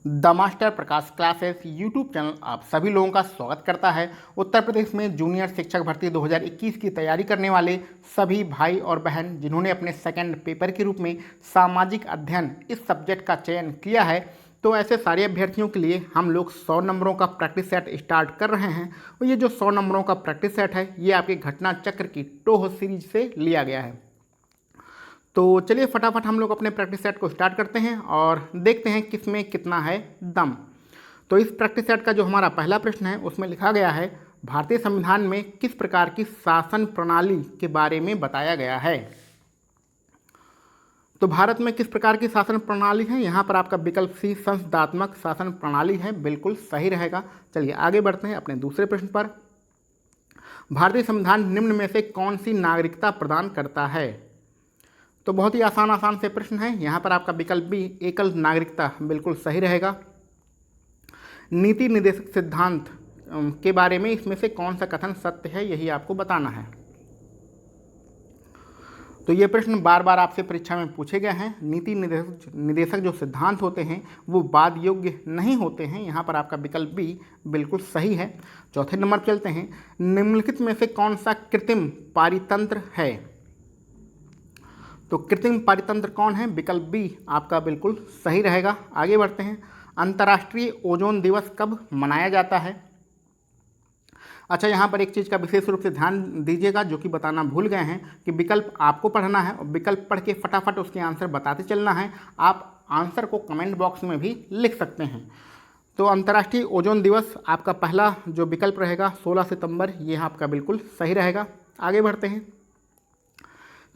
The master Prakash classes YouTube channel आप सभी लोगों का स्वागत करता है। उत्तर प्रदेश में जूनियर शिक्षक भर्ती 2021 की तैयारी करने वाले सभी भाई और बहन जिन्होंने अपने सेकंड पेपर के रूप में सामाजिक अध्ययन इस सब्जेक्ट का चयन किया है, तो ऐसे सारे अभ्यर्थियों के लिए हम लोग 100 नंबरों का प्रैक्टिस सेट स्टार्ट कर रहे हैं। और ये जो 100 नंबरों का प्रैक्टिस सेट है, ये आपके घटना चक्र की टोह सीरीज से लिया गया है। तो चलिए फटाफट हम लोग अपने प्रैक्टिस सेट को स्टार्ट करते हैं और देखते हैं किसमें कितना है दम। तो इस प्रैक्टिस सेट का जो हमारा पहला प्रश्न है उसमें लिखा गया है, भारतीय संविधान में किस प्रकार की शासन प्रणाली के बारे में बताया गया है। तो भारत में किस प्रकार की शासन प्रणाली है, यहाँ पर आपका विकल्प सी संसदात्मक शासन प्रणाली है, बिल्कुल सही रहेगा। चलिए आगे बढ़ते हैं अपने दूसरे प्रश्न पर। भारतीय संविधान निम्न में से कौन सी नागरिकता प्रदान करता है। तो बहुत ही आसान से प्रश्न है, यहाँ पर आपका विकल्प बी एकल नागरिकता बिल्कुल सही रहेगा। नीति निर्देशक सिद्धांत के बारे में इसमें से कौन सा कथन सत्य है, यही आपको बताना है। तो ये प्रश्न बार बार आपसे परीक्षा में पूछे गए हैं। नीति निर्देशक जो सिद्धांत होते हैं वो वाद योग्य नहीं होते हैं, यहाँ पर आपका विकल्प बी बिल्कुल सही है। चौथे नंबर पर चलते हैं, निम्नलिखित में से कौन सा कृत्रिम पारितंत्र है। तो कृत्रिम पारितंत्र कौन है, विकल्प बी आपका बिल्कुल सही रहेगा। आगे बढ़ते हैं, अंतर्राष्ट्रीय ओजोन दिवस कब मनाया जाता है। अच्छा, यहाँ पर एक चीज़ का विशेष रूप से ध्यान दीजिएगा जो कि बताना भूल गए हैं कि विकल्प आपको पढ़ना है और विकल्प पढ़ के फटाफट उसके आंसर बताते चलना है। आप आंसर को कमेंट बॉक्स में भी लिख सकते हैं। तो अंतर्राष्ट्रीय ओजोन दिवस आपका पहला जो विकल्प रहेगा 16 सितंबर, ये आपका बिल्कुल सही रहेगा। आगे बढ़ते हैं,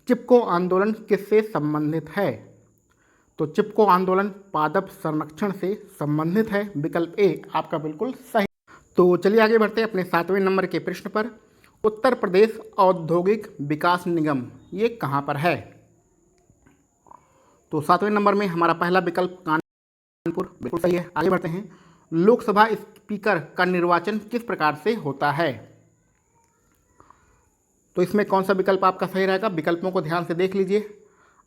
चिपको आंदोलन किससे संबंधित है। तो चिपको आंदोलन पादप संरक्षण से संबंधित है, विकल्प ए आपका बिल्कुल सही। तो चलिए आगे बढ़ते हैं अपने 7वें नंबर के प्रश्न पर। उत्तर प्रदेश औद्योगिक विकास निगम ये कहाँ पर है। तो 7वें नंबर में हमारा पहला विकल्प कानपुर, बिल्कुल सही है। आगे बढ़ते हैं, लोकसभा स्पीकर का निर्वाचन किस प्रकार से होता है। तो इसमें कौन सा विकल्प आपका सही रहेगा, विकल्पों को ध्यान से देख लीजिए।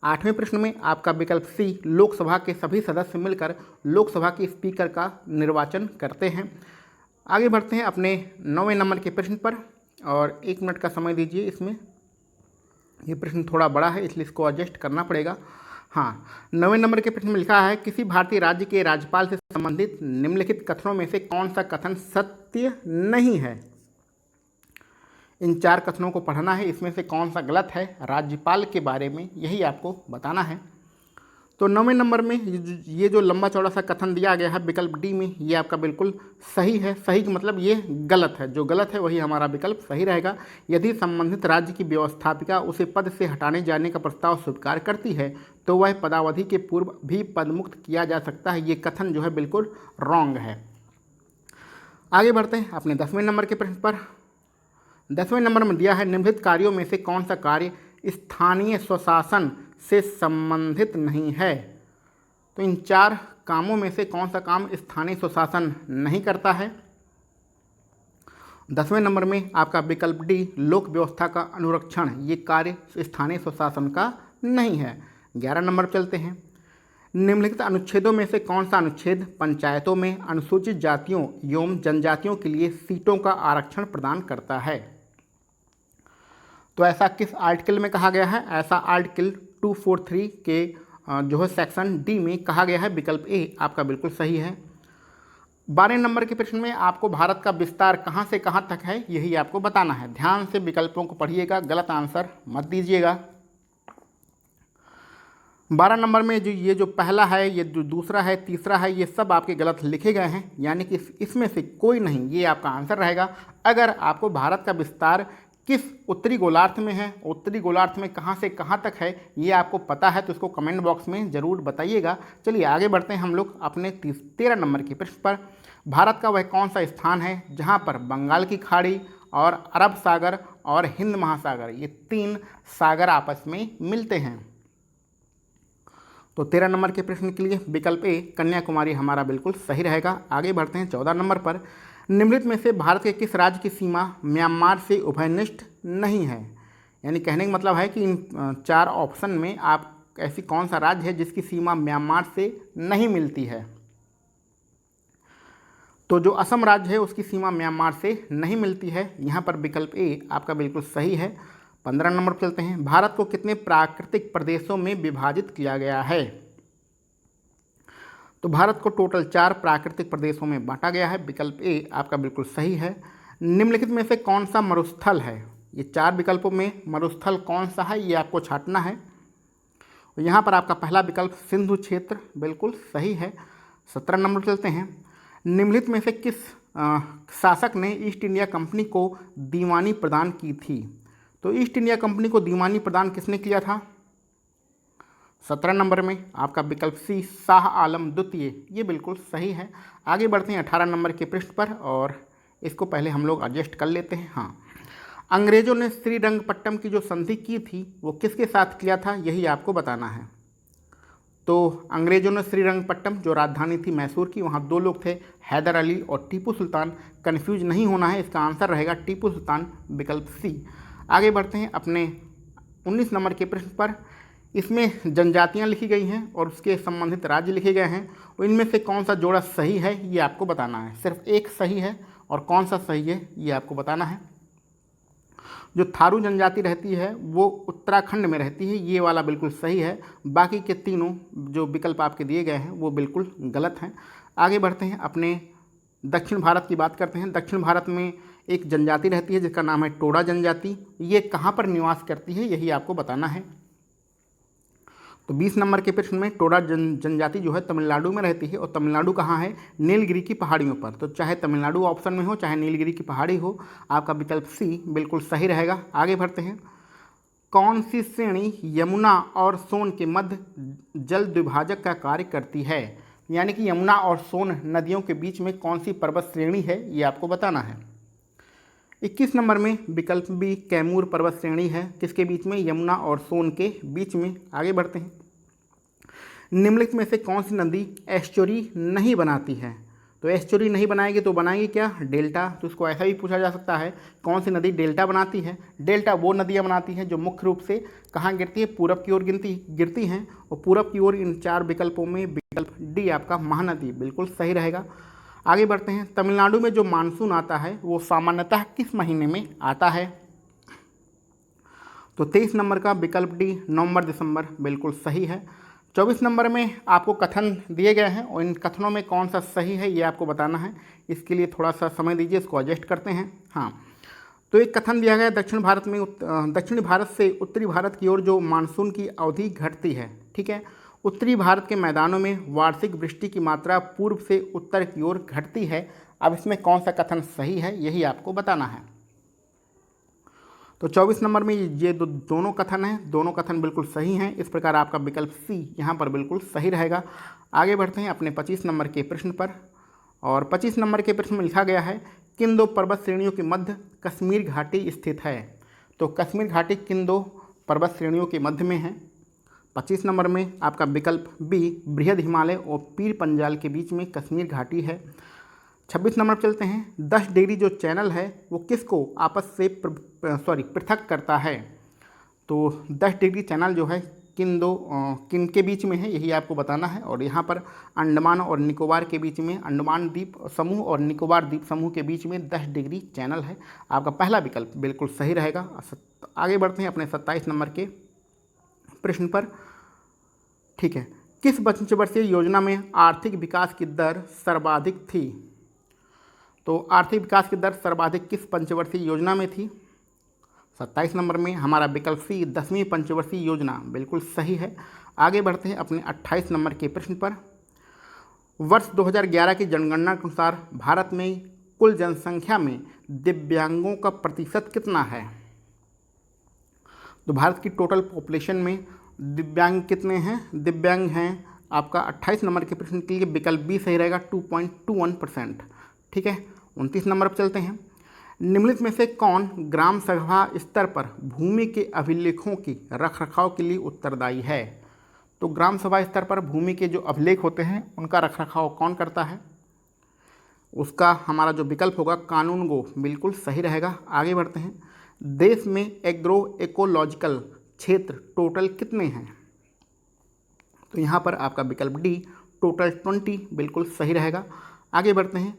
8वें प्रश्न में आपका विकल्प सी लोकसभा के सभी सदस्य मिलकर लोकसभा के स्पीकर का निर्वाचन करते हैं। आगे बढ़ते हैं अपने 9वें नंबर के प्रश्न पर और 1 मिनट का समय दीजिए। इसमें ये प्रश्न थोड़ा बड़ा है इसलिए इसको एडजस्ट करना पड़ेगा। हाँ, 9वें नंबर के प्रश्न में लिखा है, किसी भारतीय राज्य के राज्यपाल से संबंधित निम्नलिखित कथनों में से कौन सा कथन सत्य नहीं है। इन 4 कथनों को पढ़ना है, इसमें से कौन सा गलत है राज्यपाल के बारे में, यही आपको बताना है। तो 9वें नंबर में ये जो लंबा चौड़ा सा कथन दिया गया है विकल्प डी में, ये आपका बिल्कुल सही है। सही का मतलब ये गलत है, जो गलत है वही हमारा विकल्प सही रहेगा। यदि संबंधित राज्य की व्यवस्थापिका उसे पद से हटाने जाने का प्रस्ताव स्वीकार करती है तो वह पदावधि के पूर्व भी पदमुक्त किया जा सकता है। ये कथन जो है बिल्कुल रॉन्ग है। आगे बढ़ते हैं अपने 10वें नंबर के प्रश्न पर। 10वें नंबर में दिया है, निम्नलिखित कार्यों में से कौन सा कार्य स्थानीय स्वशासन से संबंधित नहीं है। तो इन 4 कामों में से कौन सा काम स्थानीय स्वशासन नहीं करता है। 10वें नंबर में आपका विकल्प डी लोक व्यवस्था का अनुरक्षण, ये कार्य स्थानीय स्वशासन का नहीं है। 11 नंबर चलते हैं, निम्नलिखित अनुच्छेदों में से कौन सा अनुच्छेद पंचायतों में अनुसूचित जातियों एवं जनजातियों के लिए सीटों का आरक्षण प्रदान करता है। तो ऐसा किस आर्टिकल में कहा गया है, ऐसा आर्टिकल 243 के जो है सेक्शन डी में कहा गया है, विकल्प ए आपका बिल्कुल सही है। 12 नंबर के प्रश्न में आपको भारत का विस्तार कहाँ से कहाँ तक है, यही आपको बताना है। ध्यान से विकल्पों को पढ़िएगा, गलत आंसर मत दीजिएगा। 12 नंबर में ये जो पहला है, ये जो दूसरा है, तीसरा है, ये सब आपके गलत लिखे गए हैं, यानी कि इसमें से कोई नहीं, ये आपका आंसर रहेगा। अगर आपको भारत का विस्तार किस उत्तरी गोलार्ध में है, उत्तरी गोलार्ध में कहाँ से कहाँ तक है, ये आपको पता है तो इसको कमेंट बॉक्स में ज़रूर बताइएगा। चलिए आगे बढ़ते हैं हम लोग अपने 13 नंबर के प्रश्न पर। भारत का वह कौन सा स्थान है जहाँ पर बंगाल की खाड़ी और अरब सागर और हिंद महासागर, ये 3 सागर आपस में मिलते हैं। तो 13 नंबर के प्रश्न के लिए विकल्प ए कन्याकुमारी हमारा बिल्कुल सही रहेगा। आगे बढ़ते हैं 14 नंबर पर, निम्नलिखित में से भारत के किस राज्य की सीमा म्यांमार से उभयनिष्ठ नहीं है। यानी कहने का मतलब है कि इन 4 ऑप्शन में आप ऐसी कौन सा राज्य है जिसकी सीमा म्यांमार से नहीं मिलती है। तो जो असम राज्य है उसकी सीमा म्यांमार से नहीं मिलती है। यहाँ पर विकल्प ए आपका बिल्कुल सही है। 15 नंबर पर चलते हैं। भारत को कितने प्राकृतिक प्रदेशों में विभाजित किया गया है? तो भारत को टोटल 4 प्राकृतिक प्रदेशों में बांटा गया है। विकल्प ए आपका बिल्कुल सही है। निम्नलिखित में से कौन सा मरुस्थल है? ये 4 विकल्पों में मरुस्थल कौन सा है ये आपको छांटना है। यहाँ पर आपका पहला विकल्प सिंधु क्षेत्र बिल्कुल सही है। 17 नंबर चलते हैं। निम्नलिखित में से किस शासक ने ईस्ट इंडिया कंपनी को दीवानी प्रदान की थी? तो ईस्ट इंडिया कंपनी को दीवानी प्रदान किसने किया था? 17 नंबर में आपका विकल्प सी शाह आलम द्वितीय, ये बिल्कुल सही है। आगे बढ़ते हैं 18 नंबर के पृष्ठ पर और इसको पहले हम लोग एडजस्ट कर लेते हैं। हाँ, अंग्रेजों ने श्रीरंगपट्टम की जो संधि की थी वो किसके साथ किया था, यही आपको बताना है। तो अंग्रेजों ने श्रीरंगपट्टम जो राजधानी थी मैसूर की, वहाँ 2 लोग थे, हैदर अली और टीपू सुल्तान। कन्फ्यूज नहीं होना है, इसका आंसर रहेगा टीपू सुल्तान, विकल्प सी। आगे बढ़ते हैं अपने 19 नंबर के प्रश्न पर। इसमें जनजातियाँ लिखी गई हैं और उसके संबंधित राज्य लिखे गए हैं। इनमें से कौन सा जोड़ा सही है ये आपको बताना है। सिर्फ एक सही है और कौन सा सही है ये आपको बताना है। जो थारू जनजाति रहती है वो उत्तराखंड में रहती है, ये वाला बिल्कुल सही है। बाकी के तीनों जो विकल्प आपके दिए गए हैं वो बिल्कुल गलत हैं। आगे बढ़ते हैं अपने दक्षिण भारत की बात करते हैं। दक्षिण भारत में एक जनजाति रहती है जिसका नाम है टोडा जनजाति। ये कहाँ पर निवास करती है यही आपको बताना है। तो 20 नंबर के प्रश्न में टोडा जनजाति जो है तमिलनाडु में रहती है। और तमिलनाडु कहाँ है? नीलगिरी की पहाड़ियों पर। तो चाहे तमिलनाडु ऑप्शन में हो चाहे नीलगिरी की पहाड़ी हो, आपका विकल्प सी बिल्कुल सही रहेगा। आगे बढ़ते हैं। कौन सी श्रेणी यमुना और सोन के मध्य जल द्विभाजक का कार्य करती है? यानी कि यमुना और सोन नदियों के बीच में कौन सी पर्वत श्रेणी है ये आपको बताना है। 21 नंबर में विकल्प बी कैमूर पर्वत श्रेणी है। किसके बीच में? यमुना और सोन के बीच में। आगे बढ़ते हैं। निम्नलिखित में से कौन सी नदी एस्चुरी नहीं बनाती है? तो एस्चुरी नहीं बनाएगी तो बनाएगी क्या? डेल्टा। तो इसको ऐसा भी पूछा जा सकता है, कौन सी नदी डेल्टा बनाती है? डेल्टा वो नदियाँ बनाती हैं जो मुख्य रूप से कहाँ गिरती है? पूरब की ओर गिरती हैं। और पूरब की ओर इन 4 विकल्पों में विकल्प डी आपका महानदी बिल्कुल सही रहेगा। आगे बढ़ते हैं। तमिलनाडु में जो मानसून आता है वो सामान्यतः किस महीने में आता है? तो 23 नंबर का विकल्प डी नवंबर दिसंबर बिल्कुल सही है। 24 नंबर में आपको कथन दिए गए हैं और इन कथनों में कौन सा सही है ये आपको बताना है। इसके लिए थोड़ा सा समय दीजिए, इसको एडजस्ट करते हैं। हाँ, तो एक कथन दिया गया दक्षिण भारत से उत्तरी भारत की ओर जो मानसून की अवधि घटती है, ठीक है। उत्तरी भारत के मैदानों में वार्षिक वृष्टि की मात्रा पूर्व से उत्तर की ओर घटती है। अब इसमें कौन सा कथन सही है यही आपको बताना है। तो 24 नंबर में ये दोनों कथन हैं, दोनों कथन बिल्कुल सही हैं। इस प्रकार आपका विकल्प सी यहाँ पर बिल्कुल सही रहेगा। आगे बढ़ते हैं अपने 25 नंबर के प्रश्न पर। और 25 नंबर के प्रश्न में लिखा गया है किन 2 पर्वत श्रेणियों के मध्य कश्मीर घाटी स्थित है? तो कश्मीर घाटी किन 2 पर्वत श्रेणियों के मध्य में है? 25 नंबर में आपका विकल्प बी बृहद हिमालय और पीर पंजाल के बीच में कश्मीर घाटी है। 26 नंबर पर चलते हैं। 10 डिग्री जो चैनल है वो किसको आपस से पृथक करता है? तो 10 डिग्री चैनल जो है किन के बीच में है यही आपको बताना है। और यहाँ पर अंडमान और निकोबार के बीच में, अंडमान द्वीप समूह और निकोबार द्वीप समूह के बीच में 10 डिग्री चैनल है। आपका पहला विकल्प बिल्कुल सही रहेगा। आगे बढ़ते हैं अपने 27 नंबर के प्रश्न पर, ठीक है। किस पंचवर्षीय योजना में आर्थिक विकास की दर सर्वाधिक थी? तो आर्थिक विकास की दर सर्वाधिक किस पंचवर्षीय योजना में थी? 27 नंबर में हमारा विकल्प सी 10वीं पंचवर्षीय योजना बिल्कुल सही है। आगे बढ़ते हैं अपने 28 नंबर के प्रश्न पर। वर्ष 2011 की जनगणना के अनुसार भारत में कुल जनसंख्या में दिव्यांगों का प्रतिशत कितना है? तो भारत की टोटल पॉपुलेशन में दिव्यांग कितने हैं? दिव्यांग हैं आपका 28 नंबर के प्रश्न के लिए विकल्प बी सही रहेगा, 2.21%, ठीक है। 29 नंबर पर चलते हैं। निम्नलिखित में से कौन ग्राम सभा स्तर पर भूमि के अभिलेखों की रखरखाव के लिए उत्तरदायी है? तो ग्राम सभा स्तर पर भूमि के जो अभिलेख होते हैं उनका रखरखाव कौन करता है? उसका हमारा जो विकल्प होगा कानून गो बिल्कुल सही रहेगा। आगे बढ़ते हैं। देश में एग्रो इकोलॉजिकल क्षेत्र टोटल कितने हैं? तो यहाँ पर आपका विकल्प डी टोटल 20 बिल्कुल सही रहेगा। आगे बढ़ते हैं।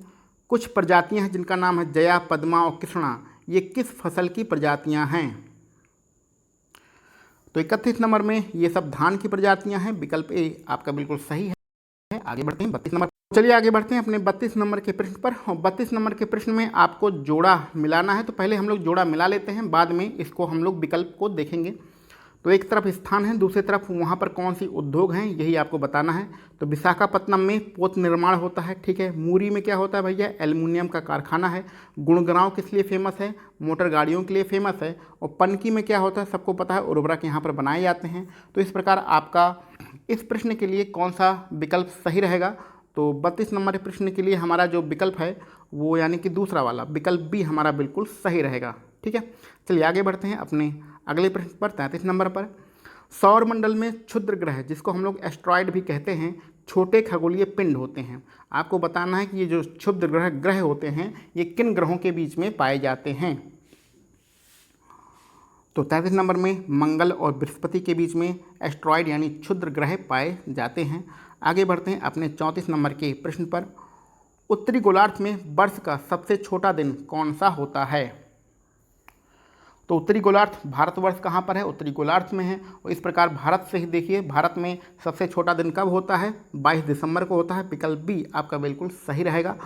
कुछ प्रजातियां हैं जिनका नाम है जया, पद्मा और कृष्णा, ये किस फसल की प्रजातियां हैं? तो 31 नंबर में ये सब धान की प्रजातियां हैं। विकल्प ए आपका बिल्कुल सही है। आगे बढ़ते हैं 32 नंबर। चलिए आगे बढ़ते हैं अपने 32 नंबर के प्रश्न पर। 32 नंबर के प्रश्न में आपको जोड़ा मिलाना है, तो पहले हम लोग जोड़ा मिला लेते हैं, बाद में इसको हम लोग विकल्प को देखेंगे। तो एक तरफ स्थान है, दूसरी तरफ वहाँ पर कौन सी उद्योग हैं, यही आपको बताना है। तो विशाखापत्तनम में पोत निर्माण होता है, ठीक है। मूरी में क्या होता है भैया, एल्युमिनियम का कारखाना है। गुड़गांव किस लिए फेमस है, मोटर गाड़ियों के लिए फेमस है। और पनकी में क्या होता है, सबको पता है, उर्वरक यहाँ पर बनाए जाते हैं। तो इस प्रकार आपका इस प्रश्न के लिए कौन सा विकल्प सही रहेगा? तो 32 नंबर प्रश्न के लिए हमारा जो विकल्प है वो यानी कि दूसरा वाला विकल्प बी हमारा बिल्कुल सही रहेगा, ठीक है। चलिए आगे बढ़ते हैं अपने अगले प्रश्न पर 33 नंबर पर। सौर मंडल में क्षुद्र ग्रह, जिसको हम लोग एस्ट्रॉयड भी कहते हैं, छोटे खगोलीय पिंड होते हैं। आपको बताना है कि ये जो क्षुद्र ग्रह होते हैं ये किन ग्रहों के बीच में पाए जाते हैं? तो 33 नंबर में मंगल और बृहस्पति के बीच में एस्ट्रॉयड यानी क्षुद्र ग्रह पाए जाते हैं। आगे बढ़ते हैं अपने 34 नंबर के प्रश्न पर। उत्तरी गोलार्ध में वर्ष का सबसे छोटा दिन कौन सा होता है? तो उत्तरी गोलार्ध भारतवर्ष कहाँ पर है, उत्तरी गोलार्ध में है। और इस प्रकार भारत से ही देखिए, भारत में सबसे छोटा दिन कब होता है, 22 दिसंबर को होता है। विकल्प बी आपका बिल्कुल सही रहेगा।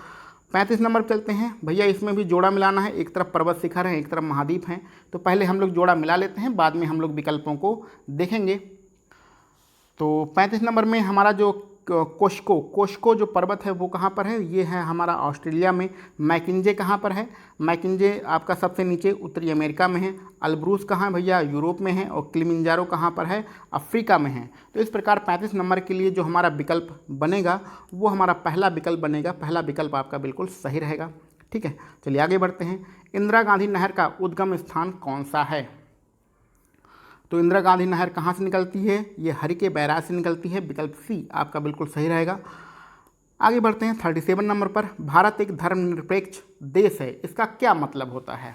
35 नंबर चलते हैं भैया, इसमें भी जोड़ा मिलाना है, एक तरफ पर्वत शिखर है, एक तरफ महाद्वीप हैं। तो पहले हम लोग जोड़ा मिला लेते हैं, बाद में हम लोग विकल्पों को देखेंगे। तो 35 नंबर में हमारा जो कोस्को जो पर्वत है वो कहाँ पर है, ये है हमारा ऑस्ट्रेलिया में। मैकिंजे कहाँ पर है, मैकिंजे आपका सबसे नीचे उत्तरी अमेरिका में है। अल्ब्रूस कहाँ है भैया, यूरोप में है। और किलिमंजारो कहाँ पर है, अफ्रीका में है। तो इस प्रकार 35 नंबर के लिए जो हमारा विकल्प बनेगा वो हमारा पहला विकल्प बनेगा। पहला विकल्प आपका बिल्कुल सही रहेगा, ठीक है। चलिए आगे बढ़ते हैं। इंदिरा गांधी नहर का उद्गम स्थान कौन सा है? तो इंदिरा गांधी नहर कहाँ से निकलती है, ये हरिके बैराज से निकलती है। विकल्प सी आपका बिल्कुल सही रहेगा। आगे बढ़ते हैं 37 नंबर पर। भारत एक धर्मनिरपेक्ष देश है, इसका क्या मतलब होता है?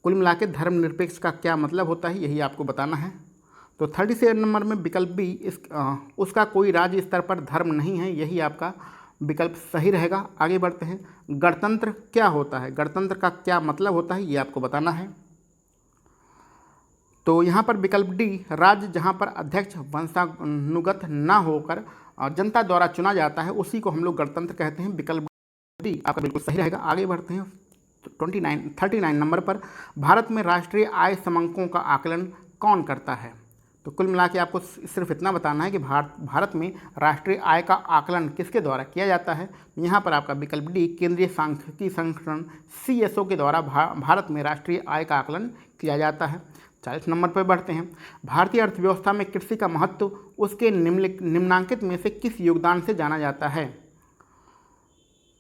कुल मिला के धर्मनिरपेक्ष का क्या मतलब होता है, यही आपको बताना है। तो 37 नंबर में विकल्प बी उसका कोई राज्य स्तर पर धर्म नहीं है, यही आपका विकल्प सही रहेगा। आगे बढ़ते हैं। गणतंत्र क्या होता है, गणतंत्र का क्या मतलब होता है, ये आपको बताना है। तो यहाँ पर विकल्प डी, राज्य जहाँ पर अध्यक्ष वंशानुगत न होकर जनता द्वारा चुना जाता है उसी को हम लोग गणतंत्र कहते हैं। विकल्प डी आपका बिल्कुल सही रहेगा। आगे बढ़ते हैं 39 नंबर पर। भारत में राष्ट्रीय आय समंकों का आकलन कौन करता है? तो कुल मिला के आपको सिर्फ इतना बताना है कि भारत में राष्ट्रीय आय का आकलन किसके द्वारा किया जाता है। यहाँ पर आपका विकल्प डी, केंद्रीय सांख्यिकी संगठन CSO के द्वारा भारत में राष्ट्रीय आय का आकलन किया जाता है। 40 नंबर पर बढ़ते हैं। भारतीय अर्थव्यवस्था में कृषि का महत्व उसके निम्नांकित में से किस योगदान से जाना जाता है?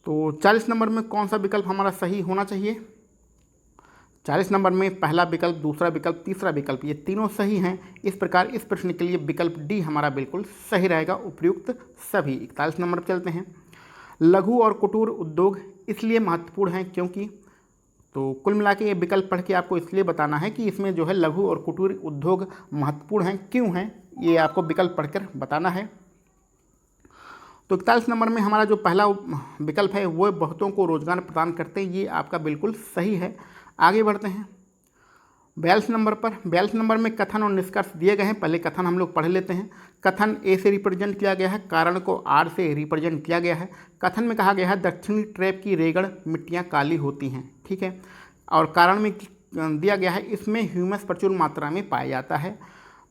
तो 40 नंबर में कौन सा विकल्प हमारा सही होना चाहिए? 40 नंबर में पहला विकल्प, दूसरा विकल्प, तीसरा विकल्प, ये तीनों सही हैं। इस प्रकार इस प्रश्न के लिए विकल्प डी हमारा बिल्कुल सही रहेगा, उपयुक्त सभी। 41 नंबर पर चलते हैं। लघु और कुटीर उद्योग इसलिए महत्वपूर्ण हैं क्योंकि, तो कुल मिला के ये विकल्प पढ़ के आपको इसलिए बताना है कि इसमें जो है लघु और कुटीर उद्योग महत्वपूर्ण हैं, क्यों हैं, ये आपको विकल्प पढ़कर बताना है। तो 41 नंबर में हमारा जो पहला विकल्प है वो बहुतों को रोजगार प्रदान करते हैं, ये आपका बिल्कुल सही है। आगे बढ़ते हैं 42 नंबर पर। 42 नंबर में कथन और निष्कर्ष दिए गए हैं। पहले कथन हम लोग पढ़ लेते हैं। कथन ए से रिप्रेजेंट किया गया है, कारण को आर से रिप्रेजेंट किया गया है। कथन में कहा गया है दक्षिणी ट्रैप की रेगड़ मिट्टियाँ काली होती हैं, ठीक है। और कारण में दिया गया है इसमें ह्यूमस प्रचुर मात्रा में पाया जाता है।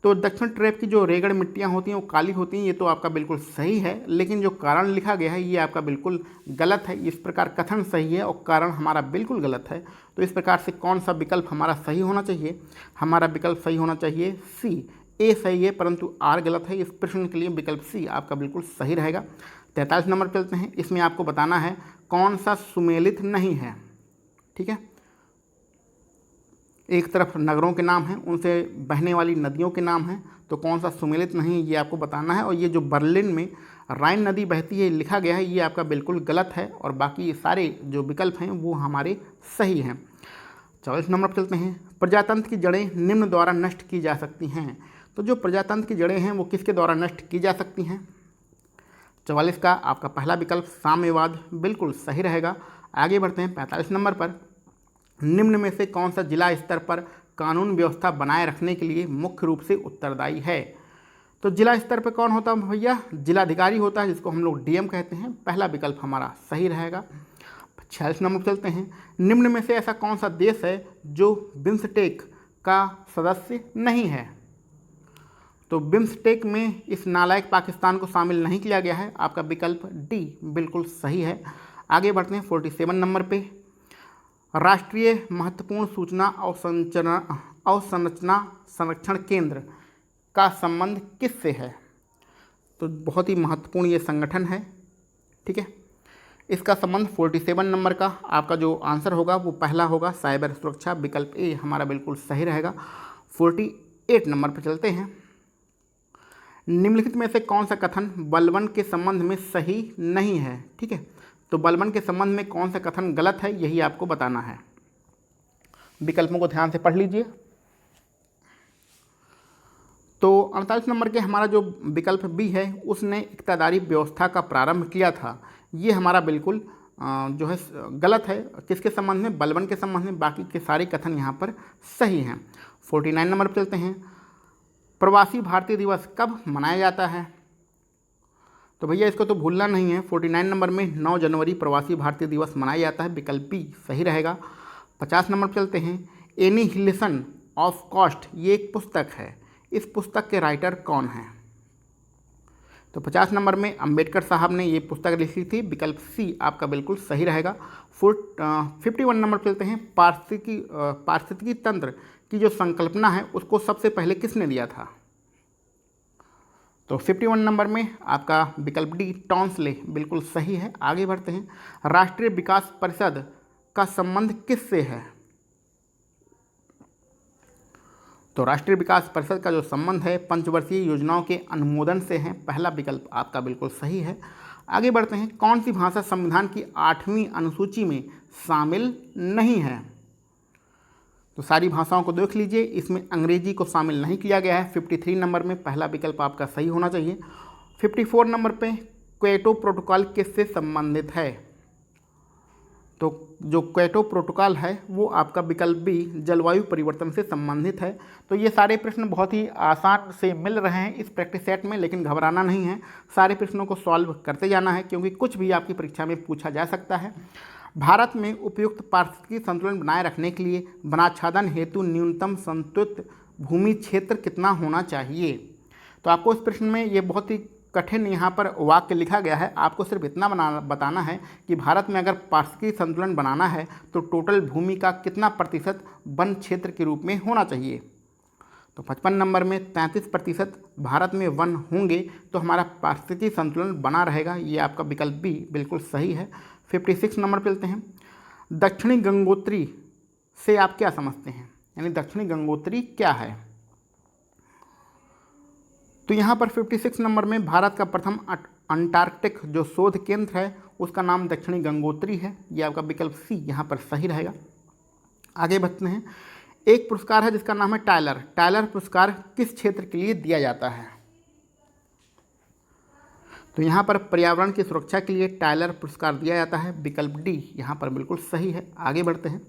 तो दक्षिण ट्रैप की जो रेगड़ मिट्टियाँ होती हैं वो काली होती हैं, ये तो आपका बिल्कुल सही है। लेकिन जो कारण लिखा गया है ये आपका बिल्कुल गलत है। इस प्रकार कथन सही है और कारण हमारा बिल्कुल गलत है। तो इस प्रकार से कौन सा विकल्प हमारा सही होना चाहिए? हमारा विकल्प सही होना चाहिए सी। ए सही है परंतु आर गलत है। इस प्रश्न के लिए विकल्प सी आपका बिल्कुल सही रहेगा। 43 नंबर चलते हैं। इसमें आपको बताना है कौन सा सुमेलित नहीं है, ठीक है। एक तरफ नगरों के नाम हैं, उनसे बहने वाली नदियों के नाम हैं, तो कौन सा सुमेलित नहीं है ये आपको बताना है। और ये जो बर्लिन में राइन नदी बहती है लिखा गया है ये आपका बिल्कुल गलत है। और बाकी सारे जो विकल्प हैं वो हमारे सही हैं। 44 नंबर पर चलते हैं। प्रजातंत्र की जड़ें निम्न द्वारा नष्ट की जा सकती हैं। तो जो प्रजातंत्र की जड़ें हैं वो किसके द्वारा नष्ट की जा सकती हैं? 44 का आपका पहला विकल्प साम्यवाद बिल्कुल सही रहेगा। आगे बढ़ते हैं 45 नंबर पर, निम्न में से कौन सा जिला स्तर पर कानून व्यवस्था बनाए रखने के लिए मुख्य रूप से उत्तरदायी है। तो जिला स्तर पर कौन होता है भैया, जिलाधिकारी होता है, जिसको हम लोग डीएम कहते हैं। पहला विकल्प हमारा सही रहेगा। 46 नंबर पर चलते हैं, निम्न में से ऐसा कौन सा देश है जो बिम्स्टेक का सदस्य नहीं है। तो बिम्स्टेक में इस नालायक पाकिस्तान को शामिल नहीं किया गया है। आपका विकल्प डी बिल्कुल सही है। आगे बढ़ते हैं 47 नंबर पे, राष्ट्रीय महत्वपूर्ण सूचना अवसंरचना संरक्षण केंद्र का संबंध किससे है। तो बहुत ही महत्वपूर्ण ये संगठन है, ठीक है। इसका संबंध 47 नंबर का आपका जो आंसर होगा वो पहला होगा, साइबर सुरक्षा। विकल्प ए हमारा बिल्कुल सही रहेगा। 48 नंबर पर चलते हैं, निम्नलिखित में से कौन सा कथन बलवन के संबंध में सही नहीं है, ठीक है। तो बलवन के संबंध में कौन सा कथन गलत है, यही आपको बताना है। विकल्पों को ध्यान से पढ़ लीजिए। तो 48 नंबर के हमारा जो विकल्प बी है, उसने इक्तादारी व्यवस्था का प्रारंभ किया था। ये हमारा बिल्कुल जो है गलत है। किसके संबंध में, बलवन के संबंध में। बाकी के सारे कथन यहाँ पर सही हैं। 49 नंबर पर चलते हैं, प्रवासी भारतीय दिवस कब मनाया जाता है। तो भैया इसको तो भूलना नहीं है। 49 नंबर में 9 जनवरी प्रवासी भारतीय दिवस मनाया जाता है। विकल्प बी सही रहेगा। 50 नंबर पर चलते हैं, एनिहिलेशन ऑफ कॉस्ट ये एक पुस्तक है, इस पुस्तक के राइटर कौन हैं। तो 50 नंबर में अंबेडकर साहब ने ये पुस्तक लिखी थी। विकल्प सी आपका बिल्कुल सही रहेगा। 51 नंबर पर चलते हैं, पारिस्थितिकी तंत्र की जो संकल्पना है उसको सबसे पहले किसने दिया था। तो 51 नंबर में आपका विकल्प डी टॉन्सले बिल्कुल सही है। आगे बढ़ते हैं, राष्ट्रीय विकास परिषद का संबंध किससे है। तो राष्ट्रीय विकास परिषद का जो संबंध है पंचवर्षीय योजनाओं के अनुमोदन से है। पहला विकल्प आपका बिल्कुल सही है। आगे बढ़ते हैं, कौन सी भाषा संविधान की 8वीं अनुसूची में शामिल नहीं है। तो सारी भाषाओं को देख लीजिए, इसमें अंग्रेजी को शामिल नहीं किया गया है। 53 नंबर में पहला विकल्प आपका सही होना चाहिए। 54 नंबर पे क्योटो प्रोटोकॉल किससे संबंधित है। तो जो क्योटो प्रोटोकॉल है वो आपका विकल्प बी जलवायु परिवर्तन से संबंधित है। तो ये सारे प्रश्न बहुत ही आसान से मिल रहे हैं इस प्रैक्टिस सेट में, लेकिन घबराना नहीं है। सारे प्रश्नों को सॉल्व करते जाना है, क्योंकि कुछ भी आपकी परीक्षा में पूछा जा सकता है। भारत में उपयुक्त पारिस्थितिकी संतुलन बनाए रखने के लिए वनाच्छादन हेतु न्यूनतम संतुलित भूमि क्षेत्र कितना होना चाहिए। तो आपको इस प्रश्न में ये बहुत ही कठिन यहाँ पर वाक्य लिखा गया है। आपको सिर्फ इतना बताना है कि भारत में अगर पारिस्थितिकी संतुलन बनाना है तो टोटल भूमि का कितना प्रतिशत वन क्षेत्र के रूप में होना चाहिए। तो 55 नंबर में 33% भारत में वन होंगे तो हमारा पारिस्थितिकी संतुलन बना रहेगा। ये आपका विकल्प बी बिल्कुल सही है। 56 नंबर पे चलते हैं, दक्षिणी गंगोत्री से आप क्या समझते हैं, यानी दक्षिणी गंगोत्री क्या है। तो यहाँ पर 56 नंबर में भारत का प्रथम अंटार्कटिक जो शोध केंद्र है उसका नाम दक्षिणी गंगोत्री है। ये आपका विकल्प सी यहाँ पर सही रहेगा। आगे बढ़ते हैं, एक पुरस्कार है जिसका नाम है टायलर। टायलर पुरस्कार किस क्षेत्र के लिए दिया जाता है। तो यहाँ पर पर्यावरण की सुरक्षा के लिए टायलर पुरस्कार दिया जाता है। विकल्प डी यहाँ पर बिल्कुल सही है। आगे बढ़ते हैं,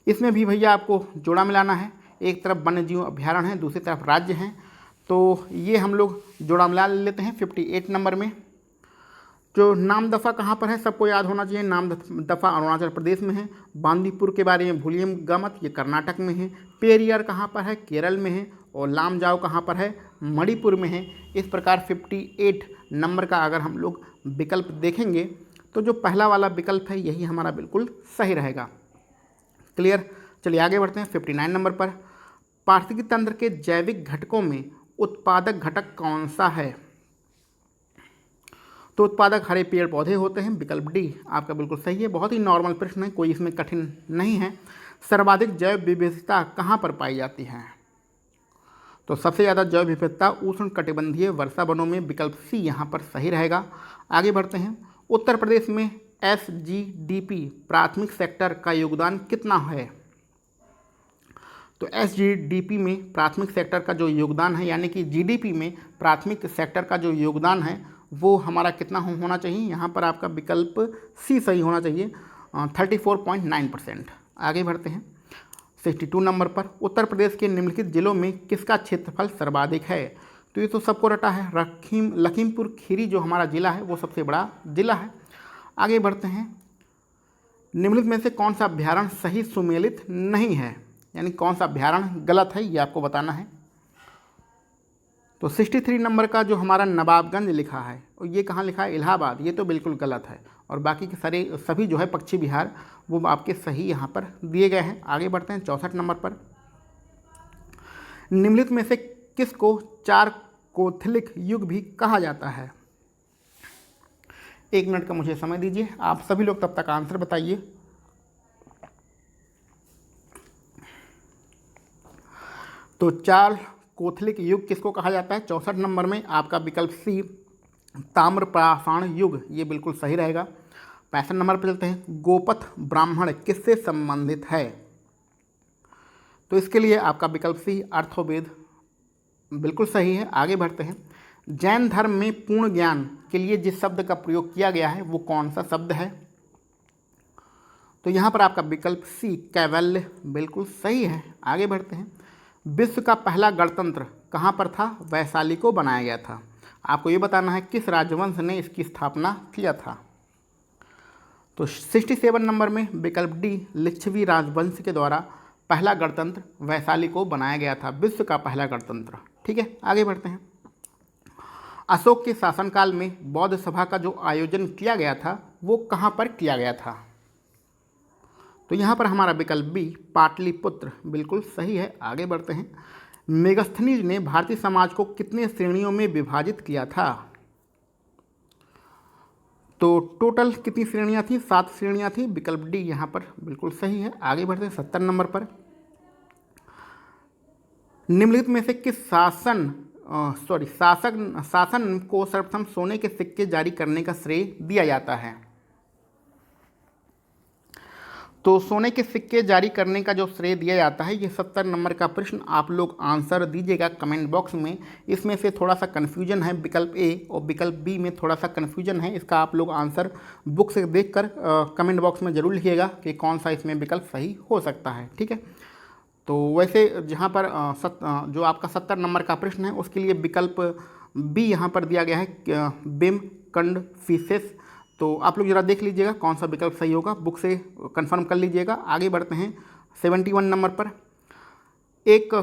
इसमें भी भैया आपको जोड़ा मिलाना है। एक तरफ वन्य जीव अभ्यारण्य है, दूसरी तरफ राज्य हैं, तो ये हम लोग जोड़ा मिला लेते हैं। 58 नंबर में जो नामदफ़ा कहाँ पर है सबको याद होना चाहिए। नामदफ़ा अरुणाचल प्रदेश में है। बांदीपुर के बारे में भूलिएगा मत, ये कर्नाटक में है। पेरियार कहाँ पर है, केरल में है। और लामजाओ कहाँ पर है, मणिपुर में है। इस प्रकार 58 नंबर का अगर हम लोग विकल्प देखेंगे तो जो पहला वाला विकल्प है यही हमारा बिल्कुल सही रहेगा। क्लियर। चलिए आगे बढ़ते हैं। 59 नंबर पर पारिस्थितिकी तंत्र के जैविक घटकों में उत्पादक घटक कौन सा है। तो उत्पादक हरे पेड़ पौधे होते हैं। विकल्प डी आपका बिल्कुल सही है। बहुत ही नॉर्मल प्रश्न है, कोई इसमें कठिन नहीं है। सर्वाधिक जैव विविधता कहाँ पर पाई जाती है। तो सबसे ज़्यादा जैव विविधता उष्ण कटिबंधीय वर्षा वनों में। विकल्प सी यहाँ पर सही रहेगा। आगे बढ़ते हैं, उत्तर प्रदेश में SGDP प्राथमिक सेक्टर का योगदान कितना है। तो SGDP में प्राथमिक सेक्टर का जो योगदान है, यानी कि GDP में प्राथमिक सेक्टर का जो योगदान है वो हमारा कितना होना चाहिए, यहाँ पर आपका विकल्प सी सही होना चाहिए, 34.9%। आगे बढ़ते हैं 62 नंबर पर, उत्तर प्रदेश के निम्नलिखित जिलों में किसका क्षेत्रफल सर्वाधिक है। तो ये तो सबको रटा है, लखीमपुर खीरी जो हमारा जिला है वो सबसे बड़ा जिला है। आगे बढ़ते हैं, निम्नलिखित में से कौन सा अभ्यारण्य सही सुमेलित नहीं है, यानी कौन सा अभ्यारण्य गलत है, ये आपको बताना है। तो 63 नंबर का जो हमारा नवाबगंज लिखा है, और ये कहाँ लिखा है, इलाहाबाद, ये तो बिल्कुल गलत है। और बाकी के सारे सभी जो है पक्षी विहार वो आपके सही यहाँ पर दिए गए हैं। आगे बढ़ते हैं 64 नंबर पर, निम्नलिखित में से किसको चार कोथलिक युग भी कहा जाता है। 1 मिनट का मुझे समय दीजिए, आप सभी लोग तब तक आंसर बताइए। तो चार कोथलिक युग किसको कहा जाता है। 64 नंबर में आपका विकल्प सी ताम्र पाषाण युग, ये बिल्कुल सही रहेगा। 65 नंबर पर चलते हैं, गोपथ ब्राह्मण किससे संबंधित है। तो इसके लिए आपका विकल्प सी अर्थोवेद बिल्कुल सही है। आगे बढ़ते हैं, जैन धर्म में पूर्ण ज्ञान के लिए जिस शब्द का प्रयोग किया गया है वो कौन सा शब्द है। तो यहाँ पर आपका विकल्प सी कैवल्य बिल्कुल सही है। आगे बढ़ते हैं, विश्व का पहला गणतंत्र कहाँ पर था, वैशाली को बनाया गया था। आपको ये बताना है किस राजवंश ने इसकी स्थापना किया था। तो 67 नंबर में विकल्प डी लिच्छवी राजवंश के द्वारा पहला गणतंत्र वैशाली को बनाया गया था, विश्व का पहला गणतंत्र। ठीक है, आगे बढ़ते हैं, अशोक के शासनकाल में बौद्ध सभा का जो आयोजन किया गया था वो कहाँ पर किया गया था। तो यहाँ पर हमारा विकल्प बी पाटलिपुत्र बिल्कुल सही है। आगे बढ़ते हैं, मेगस्थनीज ने भारतीय समाज को कितने श्रेणियों में विभाजित किया था। तो टोटल कितनी श्रेणियाँ थी, 7 श्रेणियाँ थी। विकल्प डी यहाँ पर बिल्कुल सही है। आगे बढ़ते हैं 70 नंबर पर, निम्नलिखित में से किस शासन को सर्वप्रथम सोने के सिक्के जारी करने का श्रेय दिया जाता है। तो सोने के सिक्के जारी करने का जो श्रेय दिया जाता है, ये 70 नंबर का प्रश्न आप लोग आंसर दीजिएगा कमेंट बॉक्स में। इसमें से थोड़ा सा कन्फ्यूजन है, विकल्प ए और विकल्प बी में थोड़ा सा कन्फ्यूजन है। इसका आप लोग आंसर बुक से देखकर कमेंट बॉक्स में ज़रूर लिखिएगा कि कौन सा इसमें विकल्प सही हो सकता है। ठीक है, तो वैसे जहाँ पर जो आपका 70 नंबर का प्रश्न है उसके लिए विकल्प बी यहाँ पर दिया गया है, बिम कंड फिशेस। तो आप लोग ज़रा देख लीजिएगा कौन सा विकल्प सही होगा, बुक से कंफर्म कर लीजिएगा। आगे बढ़ते हैं 71 नंबर पर, एक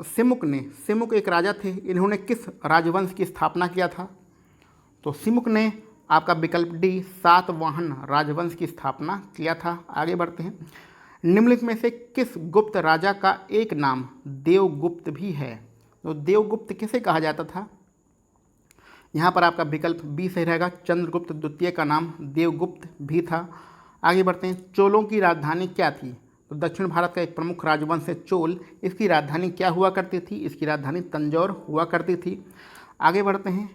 सिमुक एक राजा थे, इन्होंने किस राजवंश की स्थापना किया था। तो सिमुक ने आपका विकल्प डी सातवाहन राजवंश की स्थापना किया था। आगे बढ़ते हैं, निम्नलिखित में से किस गुप्त राजा का एक नाम देवगुप्त भी है। तो देवगुप्त किसे कहा जाता था। यहाँ पर आपका विकल्प बी सही रहेगा, चंद्रगुप्त द्वितीय का नाम देवगुप्त भी था। आगे बढ़ते हैं, चोलों की राजधानी क्या थी। तो दक्षिण भारत का एक प्रमुख राजवंश है चोल, इसकी राजधानी क्या हुआ करती थी, इसकी राजधानी तंजौर हुआ करती थी। आगे बढ़ते हैं,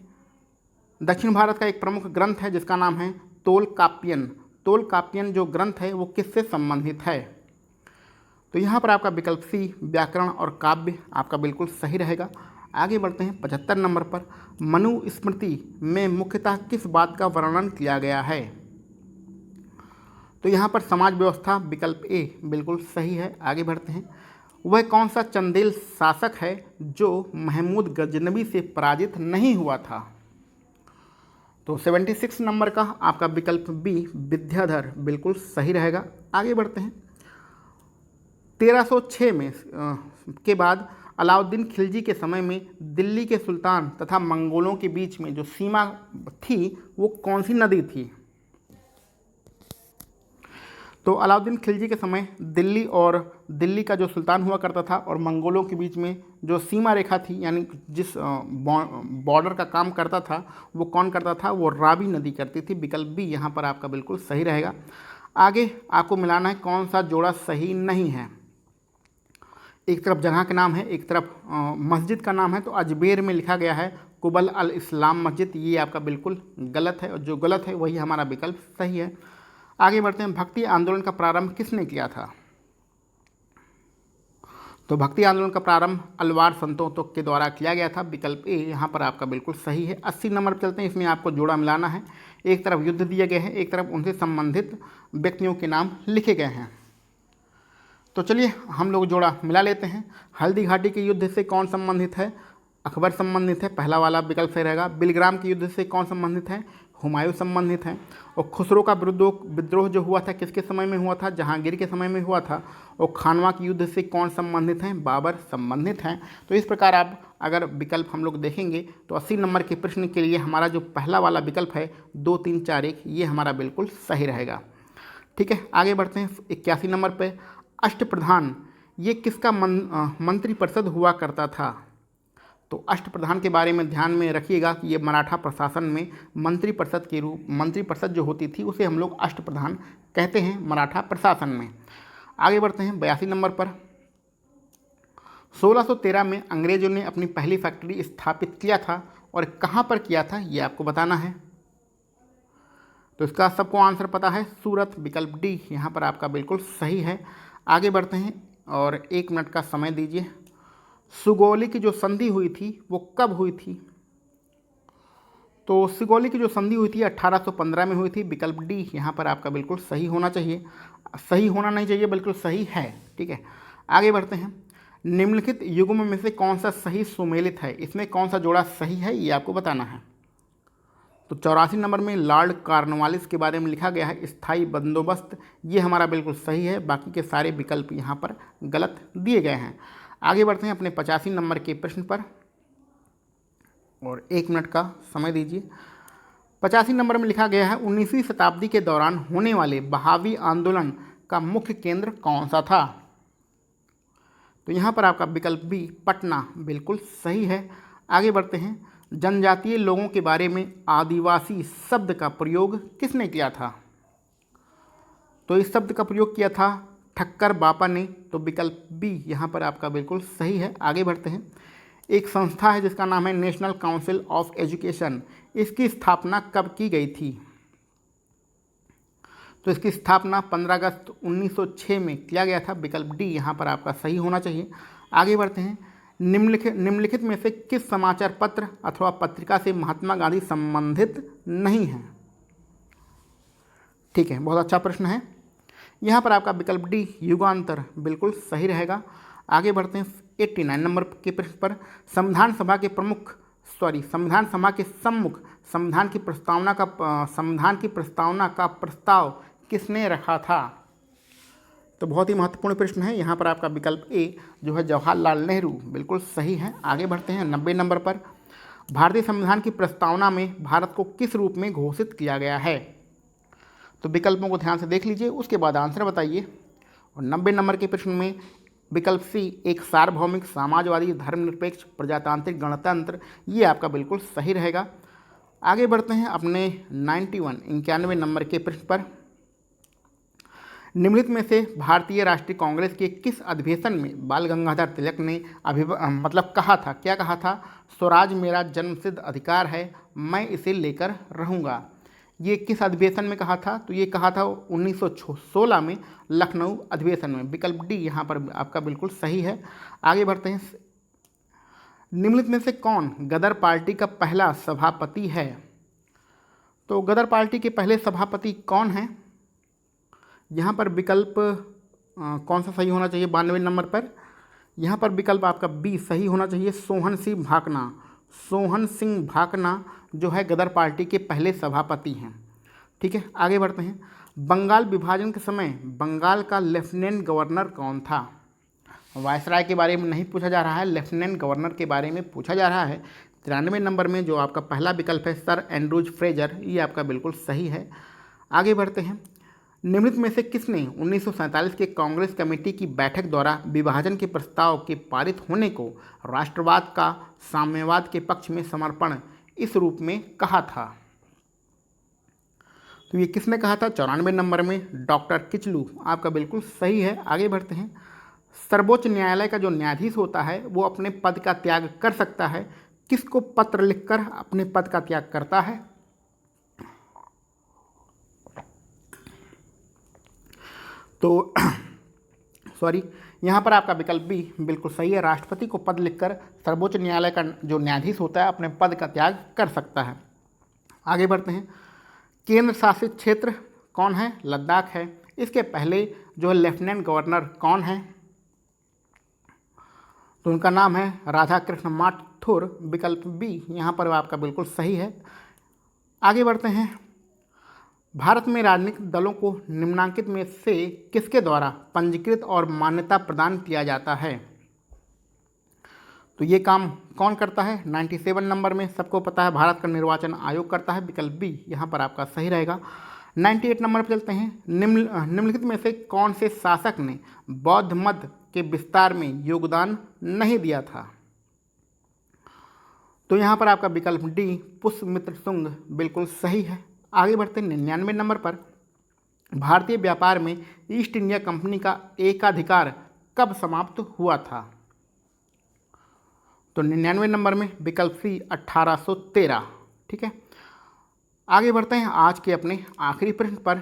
दक्षिण भारत का एक प्रमुख ग्रंथ है जिसका नाम है तोलकाप्पियन। तोलकाप्पियन जो ग्रंथ है वो किससे संबंधित है। तो यहाँ पर आपका विकल्प सी व्याकरण और काव्य आपका बिल्कुल सही रहेगा। आगे बढ़ते हैं 75 नंबर पर, मनुस्मृति में मुख्यतः किस बात का वर्णन किया गया है। तो यहाँ पर समाज व्यवस्था विकल्प ए बिल्कुल सही है। आगे बढ़ते हैं, वह कौन सा चंदेल शासक है जो महमूद गजनवी से पराजित नहीं हुआ था। तो 76 नंबर का आपका विकल्प बी विद्याधर बिल्कुल सही रहेगा। आगे बढ़ते हैं, 1306 में के बाद अलाउद्दीन खिलजी के समय में दिल्ली के सुल्तान तथा मंगोलों के बीच में जो सीमा थी वो कौन सी नदी थी। तो अलाउद्दीन खिलजी के समय दिल्ली का जो सुल्तान हुआ करता था और मंगोलों के बीच में जो सीमा रेखा थी, यानी जिस बॉर्डर का काम करता था वो कौन करता था, वो रावी नदी करती थी। विकल्प बी यहाँ पर आपका बिल्कुल सही रहेगा। आगे आपको मिलाना है कौन सा जोड़ा सही नहीं है। एक तरफ जगह का नाम है, एक तरफ मस्जिद का नाम है। तो अजमेर में लिखा गया है कुबल अल इस्लाम मस्जिद, ये आपका बिल्कुल गलत है और जो गलत है वही हमारा विकल्प सही है। आगे बढ़ते हैं, भक्ति आंदोलन का प्रारंभ किसने किया था। तो भक्ति आंदोलन का प्रारंभ अलवार संतों तो के द्वारा किया गया था। विकल्प ए यहाँ पर आपका बिल्कुल सही है। 80 नंबर पर चलते हैं। इसमें आपको जोड़ा मिलाना है। एक तरफ युद्ध दिए गए हैं, एक तरफ उनसे संबंधित व्यक्तियों के नाम लिखे गए हैं। तो चलिए हम लोग जोड़ा मिला लेते हैं। हल्दी घाटी के युद्ध से कौन संबंधित है? अकबर संबंधित है, पहला वाला विकल्प सही रहेगा। बिलग्राम के युद्ध से कौन संबंधित है? हुमायूं संबंधित है। और खुसरो का विद्रोह जो हुआ था किसके समय में हुआ था? जहांगीर के समय में हुआ था। और खानवा के युद्ध से कौन संबंधित है? बाबर संबंधित हैं। तो इस प्रकार आप अगर विकल्प हम लोग देखेंगे तो 80 नंबर के प्रश्न के लिए हमारा जो पहला वाला विकल्प है 2, 3, 4, 1 ये हमारा बिल्कुल सही रहेगा। ठीक है, आगे बढ़ते हैं 81 नंबर पर। अष्टप्रधान ये किसका मंत्रिपरिषद हुआ करता था? तो अष्टप्रधान के बारे में ध्यान में रखिएगा कि ये मराठा प्रशासन में मंत्रिपरिषद जो होती थी उसे हम लोग अष्टप्रधान कहते हैं मराठा प्रशासन में। आगे बढ़ते हैं 82 नंबर पर। 1613 में अंग्रेजों ने अपनी पहली फैक्ट्री स्थापित किया था और कहाँ पर किया था ये आपको बताना है। तो इसका सबको आंसर पता है, सूरत। विकल्प डी यहाँ पर आपका बिल्कुल सही है। आगे बढ़ते हैं और 1 मिनट का समय दीजिए। सुगौली की जो संधि हुई थी वो कब हुई थी? तो सुगौली की जो संधि हुई थी 1815 में हुई थी। विकल्प डी यहाँ पर आपका बिल्कुल सही होना चाहिए। सही होना नहीं चाहिए, बिल्कुल सही है। ठीक है, आगे बढ़ते हैं। निम्नलिखित युग्म में से कौन सा सही सुमेलित है? इसमें कौन सा जोड़ा सही है ये आपको बताना है। तो 84 नंबर में लॉर्ड कॉर्नवालिस के बारे में लिखा गया है स्थायी बंदोबस्त, ये हमारा बिल्कुल सही है। बाकी के सारे विकल्प यहाँ पर गलत दिए गए हैं। आगे बढ़ते हैं अपने 85 नंबर के प्रश्न पर और 1 मिनट का समय दीजिए। 85 नंबर में लिखा गया है 19वीं शताब्दी के दौरान होने वाले बहावी आंदोलन का मुख्य केंद्र कौन सा था? तो यहाँ पर आपका विकल्प बी पटना बिल्कुल सही है। आगे बढ़ते हैं। जनजातीय लोगों के बारे में आदिवासी शब्द का प्रयोग किसने किया था? तो इस शब्द का प्रयोग किया था ठक्कर बापा ने। तो विकल्प बी यहाँ पर आपका बिल्कुल सही है। आगे बढ़ते हैं। एक संस्था है जिसका नाम है नेशनल काउंसिल ऑफ एजुकेशन, इसकी स्थापना कब की गई थी? तो इसकी स्थापना 15 अगस्त 1906 में किया गया था। विकल्प डी यहाँ पर आपका सही होना चाहिए। आगे बढ़ते हैं। निम्नलिखित में से किस समाचार पत्र अथवा पत्रिका से महात्मा गांधी संबंधित नहीं है? ठीक है, बहुत अच्छा प्रश्न है। यहाँ पर आपका विकल्प डी युगांतर बिल्कुल सही रहेगा। आगे बढ़ते हैं 89 नंबर के प्रश्न पर। संविधान सभा के सम्मुख संविधान की प्रस्तावना का प्रस्ताव किसने रखा था? तो बहुत ही महत्वपूर्ण प्रश्न है। यहाँ पर आपका विकल्प ए जो है जवाहरलाल नेहरू बिल्कुल सही है। आगे बढ़ते हैं 90 नंबर पर। भारतीय संविधान की प्रस्तावना में भारत को किस रूप में घोषित किया गया है? तो विकल्पों को ध्यान से देख लीजिए, उसके बाद आंसर बताइए। और 90 नंबर के प्रश्न में विकल्प सी एक सार्वभौमिक समाजवादी धर्मनिरपेक्ष प्रजातांत्रिक गणतंत्र, ये आपका बिल्कुल सही रहेगा। आगे बढ़ते हैं अपने 91 नंबर के प्रश्न पर। निम्नलिखित में से भारतीय राष्ट्रीय कांग्रेस के किस अधिवेशन में बाल गंगाधर तिलक ने कहा था? क्या कहा था? स्वराज मेरा जन्मसिद्ध अधिकार है, मैं इसे लेकर रहूँगा। ये किस अधिवेशन में कहा था? तो ये कहा था 1916 में लखनऊ अधिवेशन में। विकल्प डी यहाँ पर आपका बिल्कुल सही है। आगे बढ़ते हैं। निम्नलिखित में से कौन गदर पार्टी का पहला सभापति है? तो गदर पार्टी के पहले सभापति कौन हैं? यहाँ पर विकल्प कौन सा सही होना चाहिए? 92 नंबर पर यहाँ पर विकल्प आपका बी सही होना चाहिए, सोहन सिंह भाकना। सोहन सिंह भाकना जो है गदर पार्टी के पहले सभापति हैं। ठीक है, आगे बढ़ते हैं। बंगाल विभाजन के समय बंगाल का लेफ्टिनेंट गवर्नर कौन था? वायसराय के बारे में नहीं पूछा जा रहा है, लेफ्टिनेंट गवर्नर के बारे में पूछा जा रहा है। 93 नंबर में जो आपका पहला विकल्प है सर एंड्रूज फ्रेजर, ये आपका बिल्कुल सही है। आगे बढ़ते हैं। निम्नलिखित में से किसने 1947 के कांग्रेस कमेटी की बैठक द्वारा विभाजन के प्रस्ताव के पारित होने को राष्ट्रवाद का साम्यवाद के पक्ष में समर्पण इस रूप में कहा था? तो ये किसने कहा था? 94 नंबर में डॉक्टर किचलू, आपका बिल्कुल सही है। आगे बढ़ते हैं। सर्वोच्च न्यायालय का जो न्यायाधीश होता है वो अपने पद का त्याग कर सकता है, किसको पत्र लिखकर अपने पद का त्याग करता है? तो सॉरी, यहाँ पर आपका विकल्प बी बिल्कुल सही है। राष्ट्रपति को पद लिखकर सर्वोच्च न्यायालय का जो न्यायाधीश होता है अपने पद का त्याग कर सकता है। आगे बढ़ते हैं। केंद्र शासित क्षेत्र कौन है? लद्दाख है। इसके पहले जो है लेफ्टिनेंट गवर्नर कौन है? तो उनका नाम है राधा कृष्ण माथुर। विकल्प बी यहाँ पर आपका बिल्कुल सही है। आगे बढ़ते हैं। भारत में राजनीतिक दलों को निम्नांकित में से किसके द्वारा पंजीकृत और मान्यता प्रदान किया जाता है? तो ये काम कौन करता है? 97 नंबर में सबको पता है भारत का निर्वाचन आयोग करता है। विकल्प बी यहाँ पर आपका सही रहेगा। 98 नंबर पर चलते हैं। निम्नलिखित में से कौन से शासक ने बौद्ध मत के विस्तार में योगदान नहीं दिया था? तो यहाँ पर आपका विकल्प डी पुष्यमित्र शुंग बिल्कुल सही है। आगे बढ़ते हैं। 99 नंबर पर भारतीय व्यापार में ईस्ट इंडिया कंपनी का एकाधिकार कब समाप्त हुआ था? तो 99 नंबर में विकल्प सी 1813। ठीक है। आगे बढ़ते हैं आज के अपने आखिरी प्रश्न पर।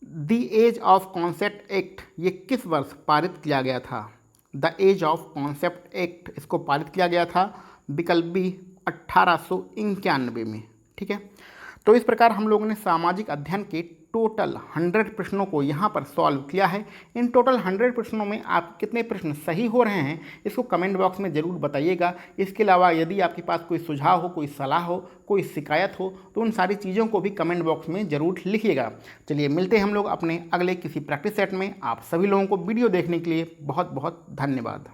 The Age of Consent Act ये किस वर्ष पारित किया गया था? The Age of Consent Act इसको पारित किया गया था विकल्प बी 1891 में। ठीक है। तो इस प्रकार हम लोगों ने सामाजिक अध्ययन के टोटल 100 प्रश्नों को यहाँ पर सॉल्व किया है। इन टोटल 100 प्रश्नों में आप कितने प्रश्न सही हो रहे हैं इसको कमेंट बॉक्स में ज़रूर बताइएगा। इसके अलावा यदि आपके पास कोई सुझाव हो, कोई सलाह हो, कोई शिकायत हो तो उन सारी चीज़ों को भी कमेंट बॉक्स में ज़रूर लिखिएगा। चलिए मिलते हैं हम लोग अपने अगले किसी प्रैक्टिस सेट में। आप सभी लोगों को वीडियो देखने के लिए बहुत बहुत धन्यवाद।